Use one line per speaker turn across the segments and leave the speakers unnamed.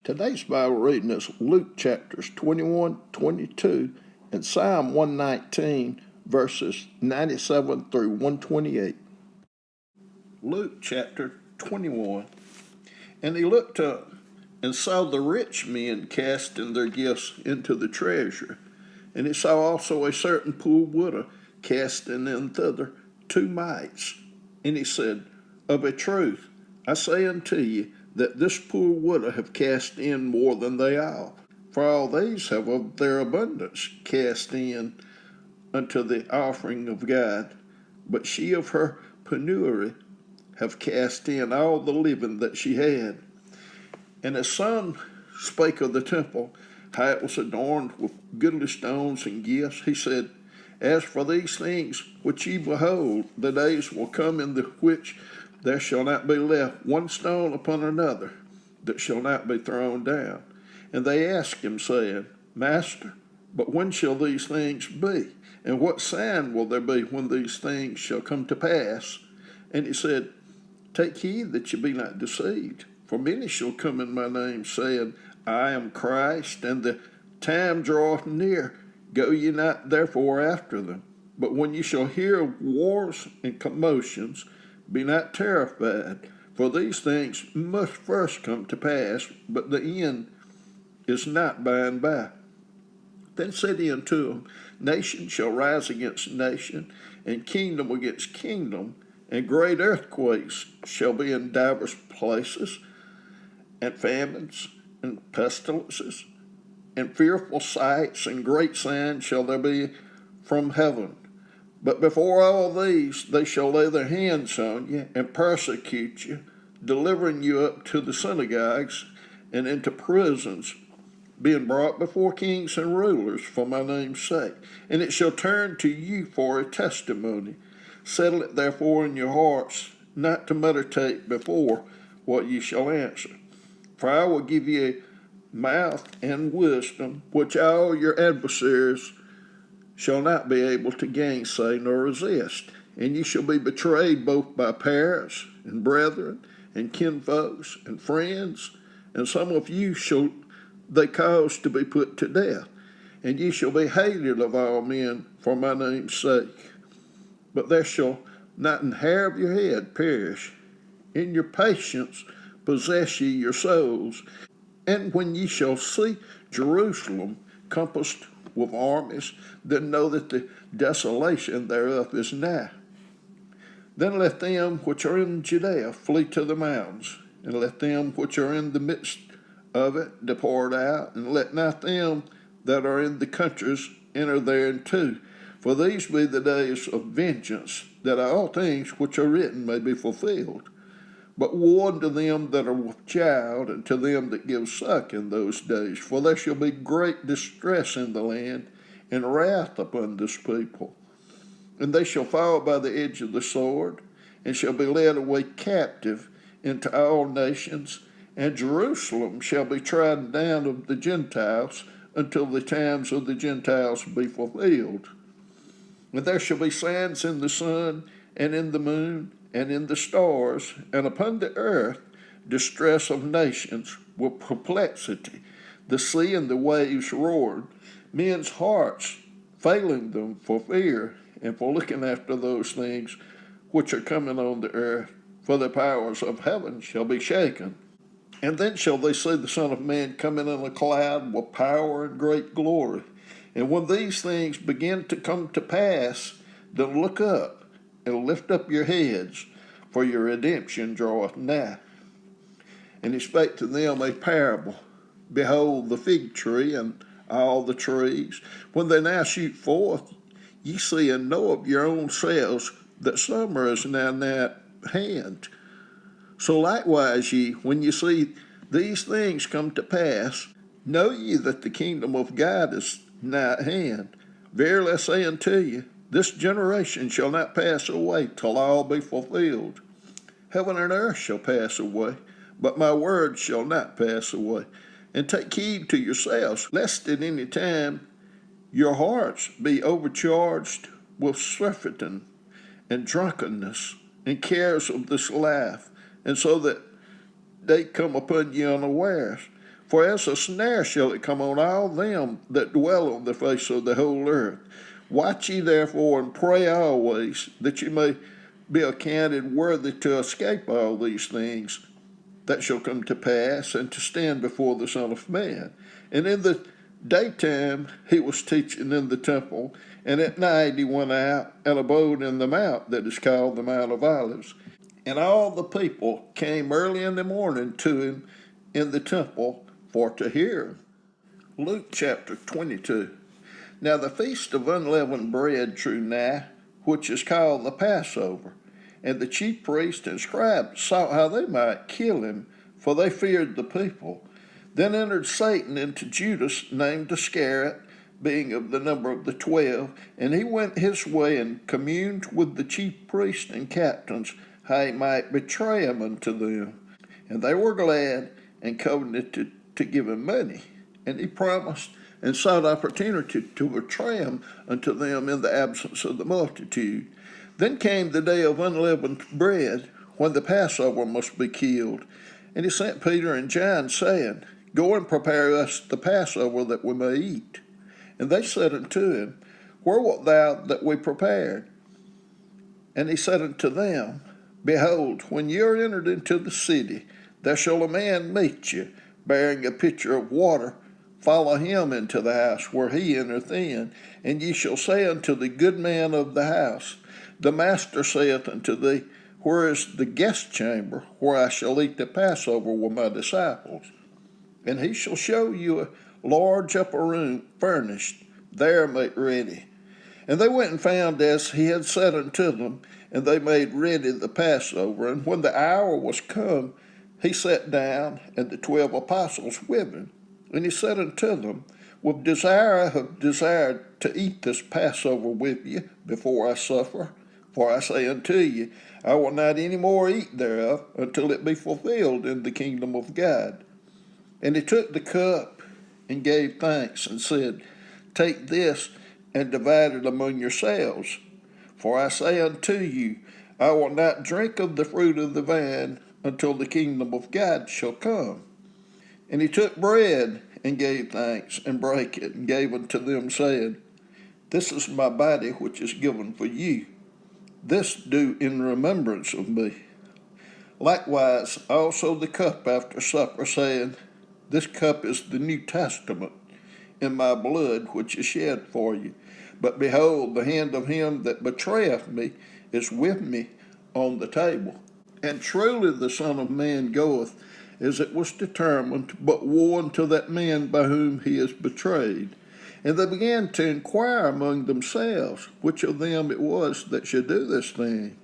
Today's Bible reading is Luke chapters 21, 22, and Psalm 119, verses 97 through 128. Luke chapter 21. And he looked up and saw the rich men casting their gifts into the treasury. And he saw also a certain poor widow casting in thither 2 mites. And he said, Of a truth, I say unto you, that this poor widow have cast in more than they all. For all these have of their abundance cast in unto the offering of God. But she of her penury have cast in all the living that she had. And his son spake of the temple, how it was adorned with goodly stones and gifts. He said, As for these things which ye behold, the days will come in the which there shall not be left one stone upon another that shall not be thrown down. And they asked him, saying, Master, but when shall these things be? And what sign will there be when these things shall come to pass? And he said, Take heed that ye be not deceived. For many shall come in my name, saying, I am Christ, and the time draweth near. Go ye not therefore after them. But when ye shall hear of wars and commotions, be not terrified, for these things must first come to pass, but the end is not by and by. Then said he unto him, Nation shall rise against nation, and kingdom against kingdom, and great earthquakes shall be in divers places, and famines, and pestilences, and fearful sights, and great signs shall there be from heaven. But before all these, they shall lay their hands on you and persecute you, delivering you up to the synagogues and into prisons, being brought before kings and rulers for my name's sake. And it shall turn to you for a testimony. Settle it therefore in your hearts, not to meditate before what ye shall answer. For I will give you a mouth and wisdom, which all your adversaries shall not be able to gainsay nor resist. And ye shall be betrayed both by parents and brethren and kinfolks and friends, and some of you shall they cause to be put to death. And ye shall be hated of all men for my name's sake. But there shall not an hair of your head perish. In your patience possess ye your souls. And when ye shall see Jerusalem compassed with armies, then know that the desolation thereof is nigh. Then let them which are in Judea flee to the mountains, and let them which are in the midst of it depart out, and let not them that are in the countries enter thereinto. For these be the days of vengeance, that all things which are written may be fulfilled. But woe unto them that are with child, and to them that give suck in those days, for there shall be great distress in the land, and wrath upon this people. And they shall fall by the edge of the sword, and shall be led away captive into all nations, and Jerusalem shall be trodden down of the Gentiles, until the times of the Gentiles be fulfilled. And there shall be signs in the sun, and in the moon, and in the stars, and upon the earth distress of nations with perplexity, the sea and the waves roared, men's hearts failing them for fear, and for looking after those things which are coming on the earth, for the powers of heaven shall be shaken. And then shall they see the Son of Man coming in a cloud with power and great glory. And when these things begin to come to pass, then look up, and lift up your heads, for your redemption draweth nigh. And he spake to them a parable. Behold, the fig tree and all the trees, when they now shoot forth, ye see and know of your own selves that summer is now nigh at hand. So likewise ye, when ye see these things come to pass, know ye that the kingdom of God is nigh at hand. Verily I say unto you, this generation shall not pass away till all be fulfilled. Heaven and earth shall pass away, but my word shall not pass away. And take heed to yourselves, lest at any time your hearts be overcharged with surfeiting and drunkenness and cares of this life, and so that they come upon you unawares. For as a snare shall it come on all them that dwell on the face of the whole earth. Watch ye therefore and pray always, that ye may be accounted worthy to escape all these things that shall come to pass, and to stand before the Son of Man. And in the daytime he was teaching in the temple, and at night he went out and abode in the mount that is called the Mount of Olives. And all the people came early in the morning to him in the temple for to hear him. Luke chapter 22. Now the feast of unleavened bread drew nigh, which is called the Passover. And the chief priests and scribes sought how they might kill him, for they feared the people. Then entered Satan into Judas, named Iscariot, being of the number of the 12, and he went his way and communed with the chief priests and captains, how he might betray him unto them. And they were glad, and covenanted to give him money. And he promised and sought opportunity to betray him unto them in the absence of the multitude. Then came the day of unleavened bread, when the Passover must be killed. And he sent Peter and John, saying, Go and prepare us the Passover, that we may eat. And they said unto him, Where wilt thou that we prepared? And he said unto them, Behold, when ye are entered into the city, there shall a man meet you, bearing a pitcher of water. Follow him into the house where he entereth in, and ye shall say unto the good man of the house, The master saith unto thee, Where is the guest chamber, where I shall eat the Passover with my disciples? And he shall show you a large upper room furnished, there make ready. And they went and found as he had said unto them, and they made ready the Passover. And when the hour was come, he sat down, and the 12 apostles with him. And he said unto them, With desire I have desired to eat this Passover with you before I suffer. For I say unto you, I will not any more eat thereof until it be fulfilled in the kingdom of God. And he took the cup and gave thanks and said, Take this and divide it among yourselves. For I say unto you, I will not drink of the fruit of the vine until the kingdom of God shall come. And he took bread and gave thanks and brake it and gave unto them, saying, This is my body which is given for you. This do in remembrance of me. Likewise also the cup after supper, saying, This cup is the New Testament in my blood, which is shed for you. But behold, the hand of him that betrayeth me is with me on the table. And truly the Son of Man goeth as it was determined, but woe unto that man by whom he is betrayed. And they began to inquire among themselves which of them it was that should do this thing.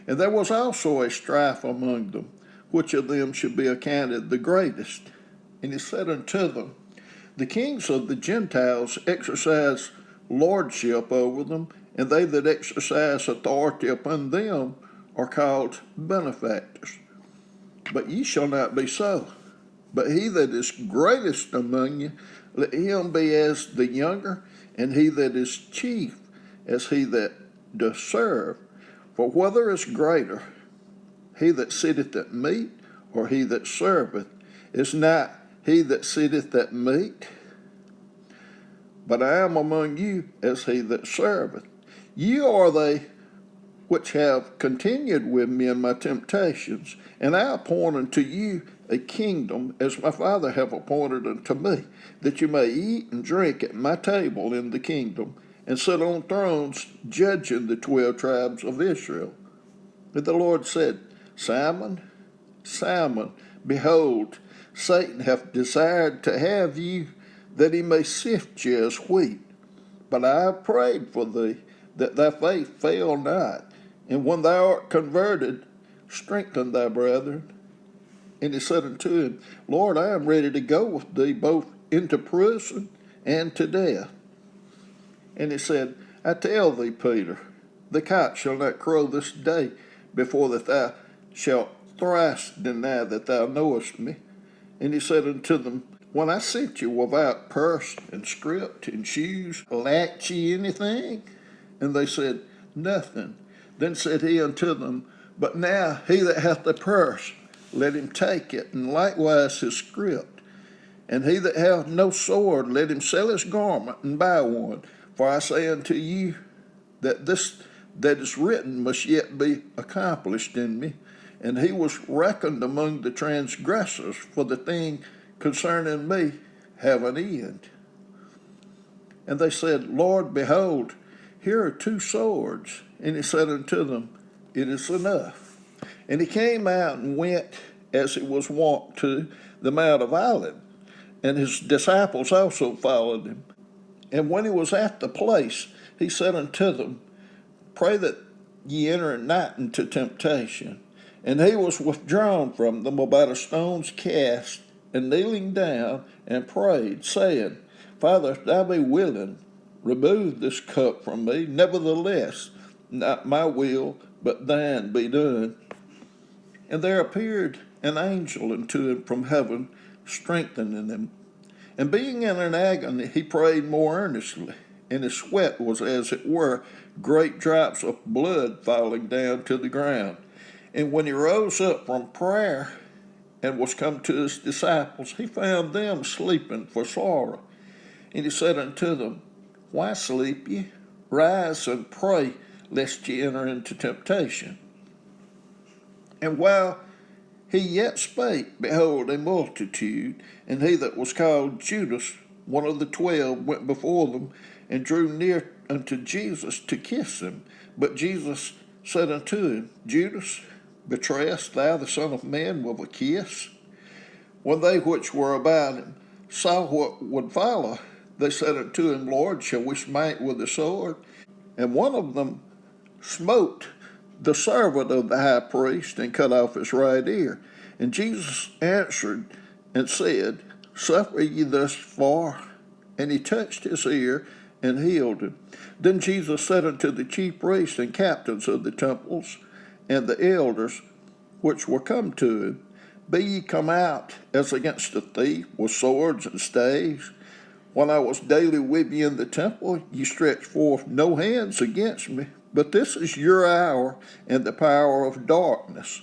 And there was also a strife among them, which of them should be accounted the greatest. And he said unto them, The kings of the Gentiles exercise lordship over them, and they that exercise authority upon them are called benefactors. But ye shall not be so. But he that is greatest among you, let him be as the younger, and he that is chief as he that doth serve. For whether is greater, he that sitteth at meat, or he that serveth? Is not he that sitteth at meat? But I am among you as he that serveth. Ye are they which have continued with me in my temptations, and I appoint unto you a kingdom, as my Father hath appointed unto me, that you may eat and drink at my table in the kingdom, and sit on thrones judging the 12 tribes of Israel. And the Lord said, Simon, Simon, behold, Satan hath desired to have you, that he may sift you as wheat. But I have prayed for thee, that thy faith fail not. And when thou art converted, strengthen thy brethren. And he said unto him, Lord, I am ready to go with thee both into prison and to death. And he said, I tell thee, Peter, the cock shall not crow this day before that thou shalt thrice deny that thou knowest me. And he said unto them, When I sent you without purse and scrip and shoes, lacked ye anything? And they said, Nothing. Then said he unto them, But now he that hath the purse, let him take it, and likewise his scrip. And he that hath no sword, let him sell his garment and buy one. For I say unto you that this that is written must yet be accomplished in me. And he was reckoned among the transgressors, for the thing concerning me have an end. And they said, Lord, behold, here are 2 swords. And he said unto them, it is enough. And he came out and went, as he was wont to, the Mount of Olives, and his disciples also followed him. And when he was at the place, he said unto them, pray that ye enter not into temptation. And he was withdrawn from them about a stone's cast, and kneeling down, and prayed, saying, Father, if thou be willing, remove this cup from me. Nevertheless, not my will, but thine be done. And there appeared an angel unto him from heaven, strengthening him. And being in an agony, he prayed more earnestly, and his sweat was as it were great drops of blood falling down to the ground. And when he rose up from prayer and was come to his disciples, he found them sleeping for sorrow. And he said unto them, why sleep ye? Rise and pray, lest ye enter into temptation. And while he yet spake, behold, a multitude, and he that was called Judas, one of the 12, went before them, and drew near unto Jesus to kiss him. But Jesus said unto him, Judas, betrayest thou the Son of Man with a kiss? When they which were about him saw what would follow, they said unto him, Lord, shall we smite with the sword? And one of them smote the servant of the high priest, and cut off his right ear. And Jesus answered and said, suffer ye thus far? And he touched his ear and healed him. Then Jesus said unto the chief priests and captains of the temples and the elders which were come to him, be ye come out as against a thief with swords and staves? When I was daily with you in the temple, ye stretched forth no hands against me. But this is your hour and the power of darkness.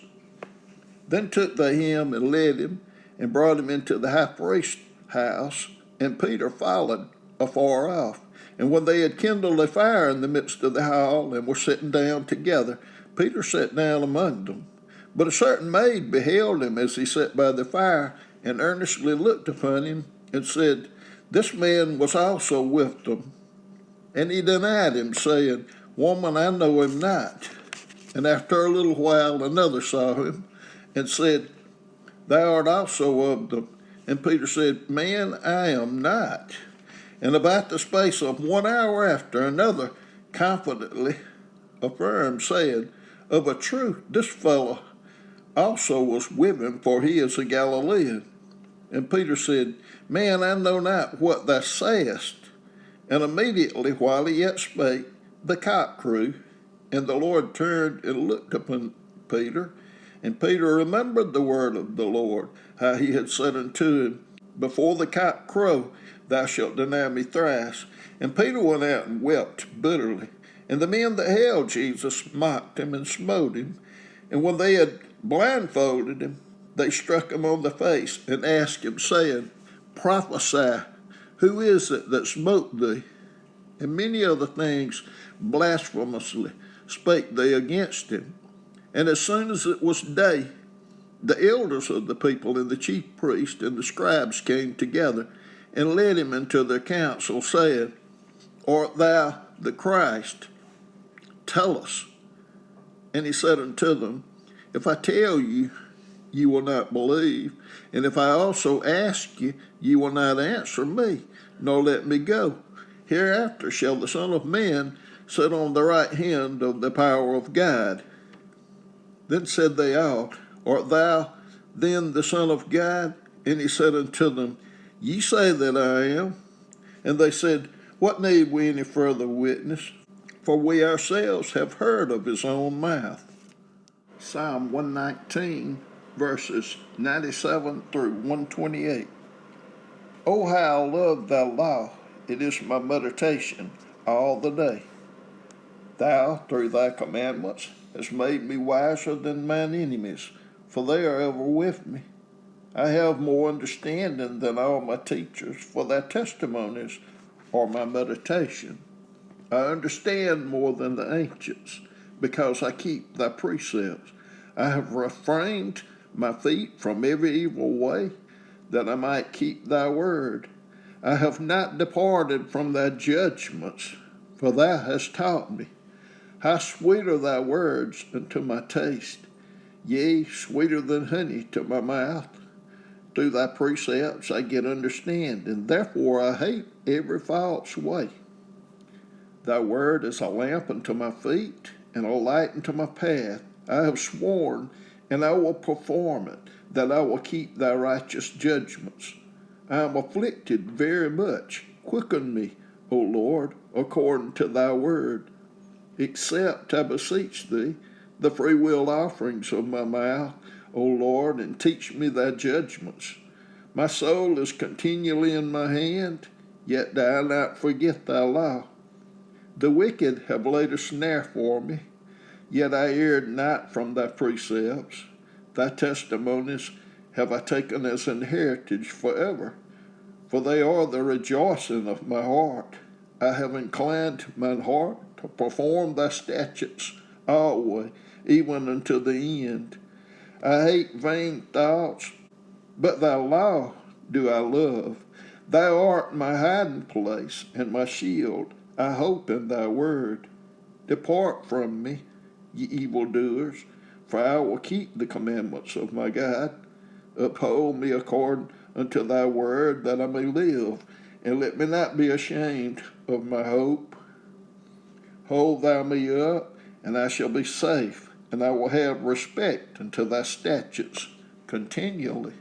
Then took they him and led him and brought him into the high priest's house, and Peter followed afar off. And when they had kindled a fire in the midst of the hall and were sitting down together, Peter sat down among them. But a certain maid beheld him as he sat by the fire, and earnestly looked upon him, and said, this man was also with them. And he denied him, saying, Woman, I know him not. And after a little while another saw him, and said, Thou art also of them. And Peter said, Man, I am not. And about the space of 1 hour after, another confidently affirmed, saying, Of a truth, this fellow also was with him, for he is a Galilean. And Peter said, Man, I know not what thou sayest. And immediately while he yet spake, the cock crew, and the Lord turned and looked upon Peter. And Peter remembered the word of the Lord, how he had said unto him, Before the cock crow, thou shalt deny me thrice. And Peter went out and wept bitterly. And the men that held Jesus mocked him and smote him. And when they had blindfolded him, they struck him on the face and asked him, saying, Prophesy, who is it that smote thee? And many other things blasphemously spake they against him. And as soon as it was day, the elders of the people and the chief priests and the scribes came together, and led him into their council, saying, Art thou the Christ? Tell us. And he said unto them, If I tell you, you will not believe, and if I also ask you, you will not answer me, nor let me go. Hereafter shall the Son of Man sit on the right hand of the power of God. Then said they all, Art thou then the Son of God? And he said unto them, Ye say that I am. And they said, What need we any further witness? For we ourselves have heard of his own mouth. Psalm 119, verses 97 through 128. O how I love thy law, it is my meditation all the day. Thou, through thy commandments, hast made me wiser than mine enemies, for they are ever with me. I have more understanding than all my teachers, for their testimonies are my meditation. I understand more than the ancients, because I keep thy precepts. I have refrained my feet from every evil way, that I might keep thy word. I have not departed from thy judgments, for thou hast taught me. How sweet are thy words unto my taste, yea, sweeter than honey to my mouth. Through thy precepts I get understanding, therefore I hate every false way. Thy word is a lamp unto my feet, and a light unto my path. I have sworn, and I will perform it, that I will keep thy righteous judgments. I am afflicted very much. Quicken me, O Lord, according to thy word. Accept, I beseech thee, the freewill offerings of my mouth, O Lord, and teach me thy judgments. My soul is continually in my hand, yet do I not forget thy law. The wicked have laid a snare for me, yet I erred not from thy precepts. Thy testimonies have I taken as an heritage forever, for they are the rejoicing of my heart. I have inclined mine heart to perform thy statutes always, even unto the end. I hate vain thoughts, but thy law do I love. Thou art my hiding place and my shield. I hope in thy word. Depart from me, ye evildoers, for I will keep the commandments of my God. Uphold me according unto thy word, that I may live, and let me not be ashamed of my hope. Hold thou me up, and I shall be safe, and I will have respect unto thy statutes continually.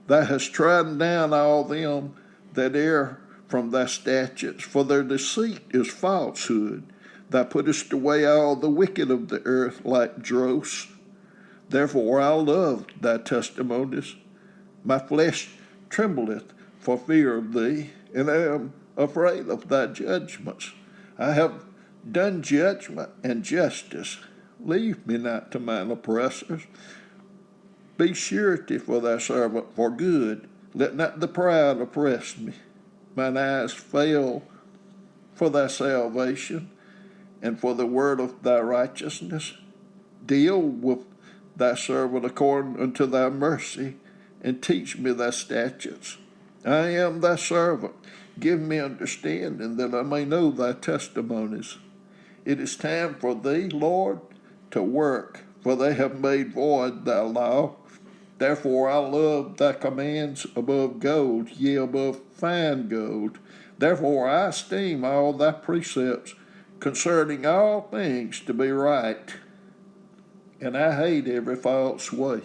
Thou hast trodden down all them that err from thy statutes, for their deceit is falsehood. Thou puttest away all the wicked of the earth like dross. Therefore I love thy testimonies. My flesh trembleth for fear of thee, and I am afraid of thy judgments. I have done judgment and justice. Leave me not to mine oppressors. Be surety for thy servant for good. Let not the proud oppress me. Mine eyes fail for thy salvation, and for the word of thy righteousness. Deal with thy servant according unto thy mercy, and teach me thy statutes. I am thy servant. Give me understanding, that I may know thy testimonies. It is time for thee, Lord, to work, for they have made void thy law. Therefore I love thy commands above gold, yea, above fine gold. Therefore I esteem all thy precepts concerning all things to be right, and I hate every false way.